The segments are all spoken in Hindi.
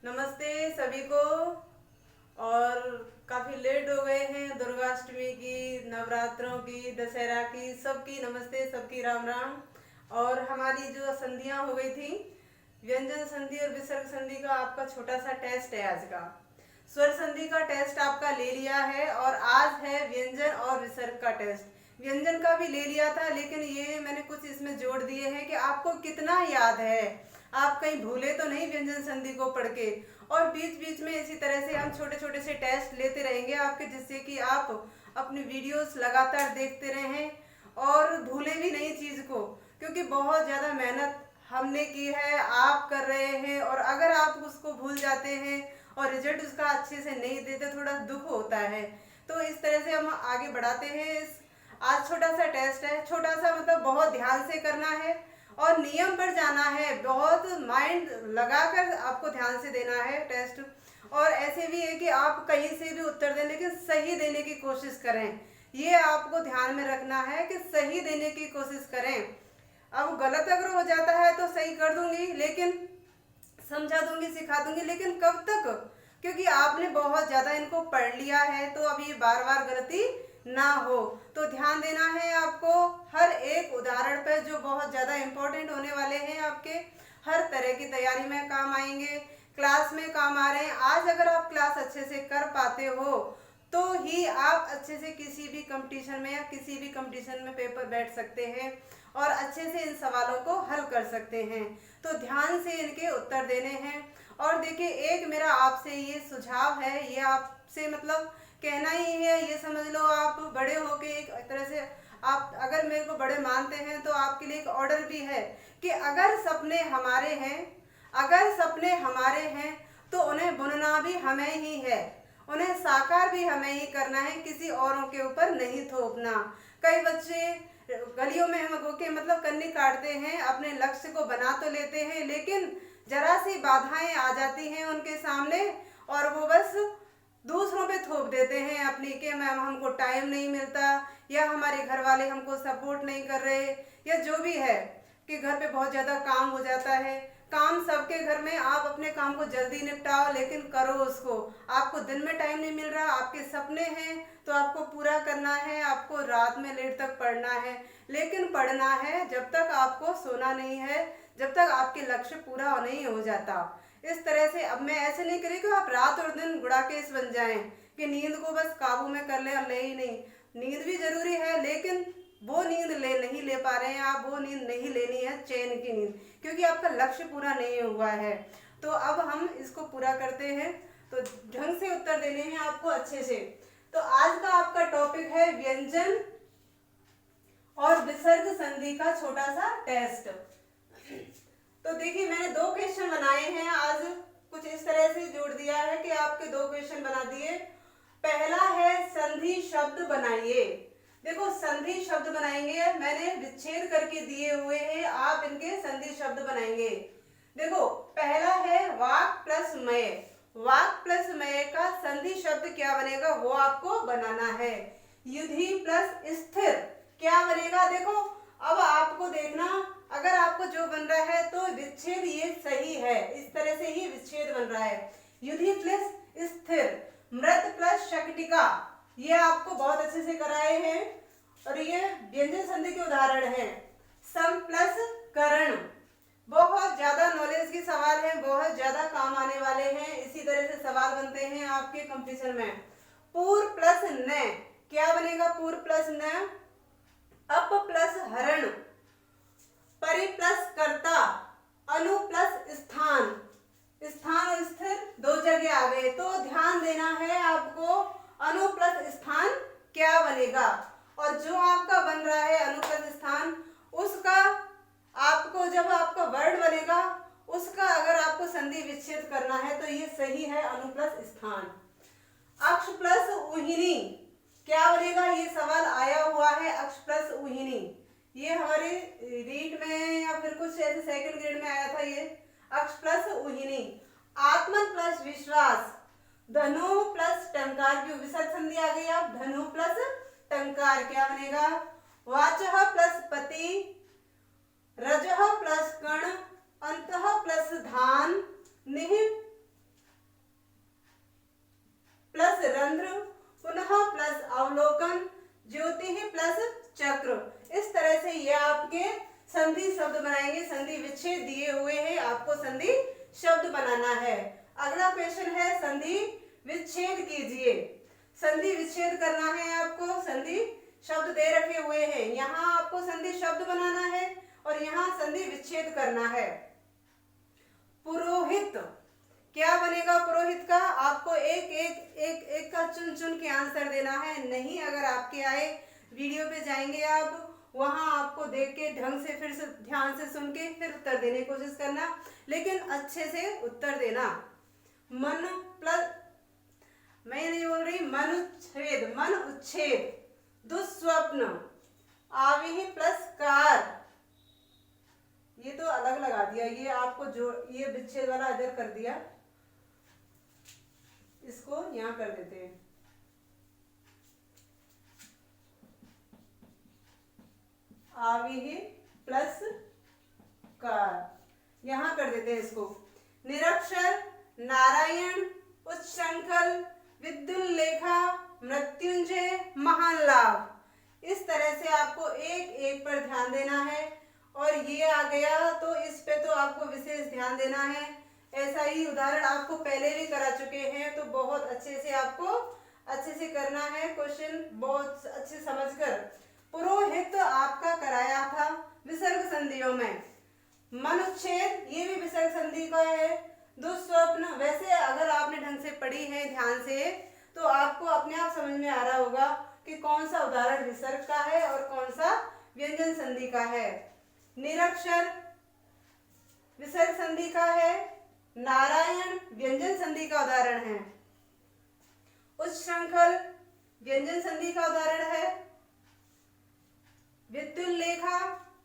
नमस्ते सभी को। और काफ़ी लेट हो गए हैं, दुर्गाष्टमी की, नवरात्रों की, दशहरा की, सबकी नमस्ते, सबकी राम राम। और हमारी जो संधियाँ हो गई थी, व्यंजन संधि और विसर्ग संधि का आपका छोटा सा टेस्ट है आज का। स्वर संधि का टेस्ट आपका ले लिया है और आज है व्यंजन और विसर्ग का टेस्ट। व्यंजन का भी ले लिया था, लेकिन ये मैंने कुछ इसमें जोड़ दिए हैं कि आपको कितना याद है, आप कहीं भूले तो नहीं व्यंजन संधि को पढ़ के। और बीच बीच में इसी तरह से हम छोटे छोटे से टेस्ट लेते रहेंगे आपके, जिससे कि आप अपनी वीडियोस लगातार देखते रहें और भूलें भी नहीं चीज़ को, क्योंकि बहुत ज़्यादा मेहनत हमने की है, आप कर रहे हैं। और अगर आप उसको भूल जाते हैं और रिजल्ट उसका अच्छे से नहीं देते, थोड़ा दुख होता है। तो इस तरह से हम आगे बढ़ाते हैं। आज छोटा सा टेस्ट है, छोटा सा मतलब बहुत ध्यान से करना है और नियम पर जाना है, बहुत माइंड लगाकर आपको ध्यान से देना है टेस्ट। और ऐसे भी है कि आप कहीं से भी उत्तर दें, लेकिन सही देने की कोशिश करें। ये आपको ध्यान में रखना है कि सही देने की कोशिश करें। अब गलत अगर हो जाता है तो सही कर दूंगी, लेकिन समझा दूंगी, सिखा दूंगी, लेकिन कब तक? क्योंकि आपने बहुत ज़्यादा इनको पढ़ लिया है, तो अब ये बार बार गलती ना हो। तो ध्यान देना है आपको हर एक उदाहरण पर, जो बहुत ज़्यादा इम्पोर्टेंट होने वाले हैं, आपके हर तरह की तैयारी में काम आएंगे, क्लास में काम आ रहे हैं। आज अगर आप क्लास अच्छे से कर पाते हो तो ही आप अच्छे से किसी भी कंपटीशन में या किसी भी कंपटीशन में पेपर बैठ सकते हैं और अच्छे से इन सवालों को हल कर सकते हैं। तो ध्यान से इनके उत्तर देने हैं। और देखिए, एक मेरा आपसे ये सुझाव है, ये आपसे मतलब कहना ही है, ये समझ लो आप बड़े होके एक तरह से, आप अगर मेरे को बड़े मानते हैं तो आपके लिए एक ऑर्डर भी है कि अगर सपने हमारे हैं, अगर सपने हमारे हैं तो उन्हें बुनना भी हमें ही है, उन्हें साकार भी हमें ही करना है, किसी औरों के ऊपर नहीं थोपना। कई बच्चे गलियों में हम होके मतलब कन्नी काटते हैं, अपने लक्ष्य को बना तो लेते हैं, लेकिन जरा सी बाधाएं आ जाती हैं उनके सामने और वो बस दूसरों पे थोप देते हैं अपनी, कि मैम हमको टाइम नहीं मिलता, या हमारे घर वाले हमको सपोर्ट नहीं कर रहे, या जो भी है कि घर पे बहुत ज़्यादा काम हो जाता है। काम सबके घर में, आप अपने काम को जल्दी निपटाओ, लेकिन करो उसको। आपको दिन में टाइम नहीं मिल रहा, आपके सपने हैं तो आपको पूरा करना है, आपको रात में लेट तक पढ़ना है, लेकिन पढ़ना है जब तक आपको सोना नहीं है, जब तक आपके लक्ष्य पूरा नहीं हो जाता। इस तरह से अब मैं ऐसे नहीं करी कि आप रात और दिन गुड़ाकेश बन जाएं कि नींद को बस काबू में कर ले और ले ही नहीं। नींद भी जरूरी है, लेकिन वो नींद नहीं ले पा रहे हैं आप, वो नींद नहीं लेनी है, चैन की नींद, क्योंकि आपका लक्ष्य पूरा नहीं हुआ है। तो अब हम इसको पूरा करते हैं, तो ढंग से उत्तर देने हैं आपको अच्छे से। तो आज का आपका टॉपिक है व्यंजन और विसर्ग संधि का छोटा सा टेस्ट। तो देखिए, मैंने 2 क्वेश्चन बनाए हैं आज, कुछ इस तरह से जोड़ दिया है कि आपके 2 क्वेश्चन बना दिए। पहला है संधि शब्द बनाइए। देखो, संधि शब्द बनाएंगे, मैंने विच्छेद करके दिए हुए हैं, आप इनके संधि शब्द बनाएंगे। देखो, पहला है वाक प्लस मय। वाक प्लस मय का संधि शब्द क्या बनेगा वो आपको बनाना है। युधि प्लस स्थिर क्या बनेगा? देखो, अब आपको देखना, अगर आपको जो बन रहा है तो विच्छेद ये सही है, इस तरह से ही विच्छेद बन रहा है। युधि प्लस स्थिर। मृत प्लस शकटिका, ये आपको बहुत अच्छे से कराए हैं और ये व्यंजन संधि के उदाहरण हैं। सम प्लस करण, बहुत ज्यादा नॉलेज के सवाल हैं, बहुत ज्यादा काम आने वाले हैं, इसी तरह से सवाल बनते हैं आपके कंपटीशन में। पूर्व प्लस न क्या बनेगा? पूर्व प्लस न। अप प्लस हरण। परि प्लस कर्ता। अनु प्लस स्थान। स्थान और स्थिर 2 जगह आ गए, तो ध्यान देना है आपको अनु प्लस स्थान क्या बनेगा। और जो आपका बन रहा है अनु प्लस स्थान, उसका आपको जब आपका वर्ड बनेगा उसका अगर आपको संधि विच्छेद करना है तो ये सही है, अनु प्लस स्थान। अक्ष प्लस उहिनी क्या बनेगा? ये सवाल आया हुआ है, अक्ष प्लस उहिनी, ये हमारे रीट में या फिर कुछ ऐसे सेकंड ग्रेड में आया था ये, अक्ष प्लस उहिनी। आत्मन प्लस विश्वास। धनु प्लस टंकार, जो विसर्ग संधि आ गई, आप धनु प्लस टंकार क्या बनेगा? वाचः प्लस पति। रजः प्लस कण। अंतः प्लस धान। निह शब्द बनाना है। अगला क्वेश्चन है संधि विच्छेद कीजिए। संधि विच्छेद करना है आपको। संधि शब्द दे रखे हुए हैं, यहाँ आपको संधि शब्द बनाना है और यहाँ संधि विच्छेद करना है। पुरोहित, क्या बनेगा पुरोहित का? आपको एक का चुन चुन के आंसर देना है। नहीं, अगर आपके आए वीडियो पे जाएंगे आप, वहां आपको देख के ढंग से फिर से ध्यान से सुन के फिर उत्तर देने की कोशिश करना, लेकिन अच्छे से उत्तर देना। मन प्लस, मैं नहीं बोल रही, मन उच्छेद, मन उच्छेद। दुस्वप्न, आविहि प्लस कार, ये तो अलग लगा दिया, ये आपको जो ये विच्छेद वाला इधर कर दिया, इसको यहां कर देते हैं। आविहि प्लस कार, यहां कर देते हैं इसको। निरक्षर, नारायण, उच्छृंखल, विद्युल्लेखा, मृत्युंजय, महान लाभ। इस तरह से आपको एक एक पर ध्यान देना है। और ये आ गया तो इस पे तो आपको विशेष ध्यान देना है। ऐसा ही उदाहरण आपको पहले भी करा चुके हैं, तो बहुत अच्छे से आपको अच्छे से करना है क्वेश्चन, बहुत अच्छे समझकर। पुरोहित आपका कराया था विसर्ग संधियों में। मनुच्छेद, ये भी विसर्ग संधि का है। दुस्वप्न, वैसे अगर आपने ढंग से पढ़ी है ध्यान से, तो आपको अपने आप समझ में आ रहा होगा कि कौन सा उदाहरण विसर्ग का है और कौन सा व्यंजन संधि का है। निरक्षर विसर्ग संधि का है, नारायण व्यंजन संधि का उदाहरण है, उच्छृंखल व्यंजन संधि का उदाहरण है, विद्युल्लेखा,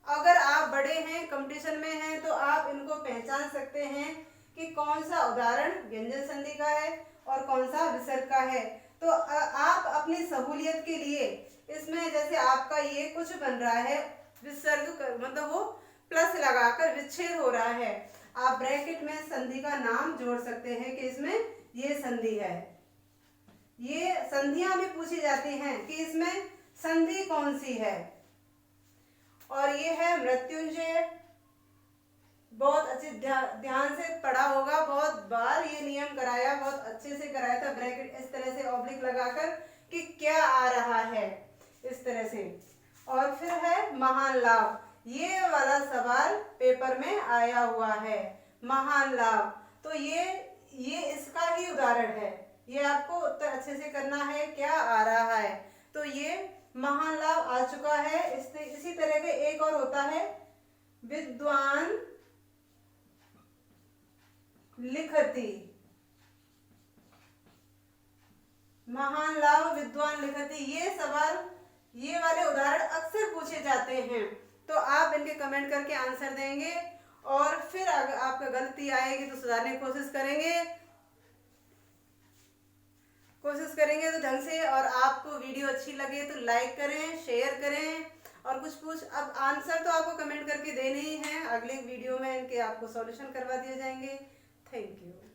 अगर आप बड़े हैं, कंपटीशन में हैं, तो आप इनको पहचान सकते हैं कि कौन सा उदाहरण व्यंजन संधि का है और कौन सा विसर्ग का है। तो आप अपनी सहूलियत के लिए इसमें, जैसे आपका ये कुछ बन रहा है विसर्ग, मतलब वो प्लस लगाकर विच्छेद हो रहा है, आप ब्रैकेट में संधि का नाम जोड़ सकते हैं कि इसमें ये संधि है। ये संधियां भी पूछी जाती हैं कि इसमें संधि कौन सी है। और ये है मृत्युंजय, बहुत अच्छे ध्यान से पढ़ा होगा, बहुत बार ये नियम कराया, बहुत अच्छे से कराया था। ब्रैकेट इस तरह से ऑब्लिक लगाकर कि क्या आ रहा है, इस तरह से। और फिर है महान लाभ, ये वाला सवाल पेपर में आया हुआ है, महान लाभ। तो ये इसका ही उदाहरण है, ये आपको उत्तर अच्छे से करना है, क्या आ रहा है। तो ये महान लाभ आ चुका है। इसी तरह के एक और होता है विद्वान लिखति, महान लाभ विद्वान लिखति, ये सवाल, ये वाले उदाहरण अक्सर पूछे जाते हैं। तो आप इनके कमेंट करके आंसर देंगे और फिर अगर आपका गलती आएगी तो सुधारने की कोशिश करेंगे तो ढंग से। और आपको वीडियो अच्छी लगे तो लाइक करें, शेयर करें। और कुछ अब आंसर तो आपको कमेंट करके देने ही हैं, अगले वीडियो में इनके आपको सॉल्यूशन करवा दिए जाएंगे। Thank you.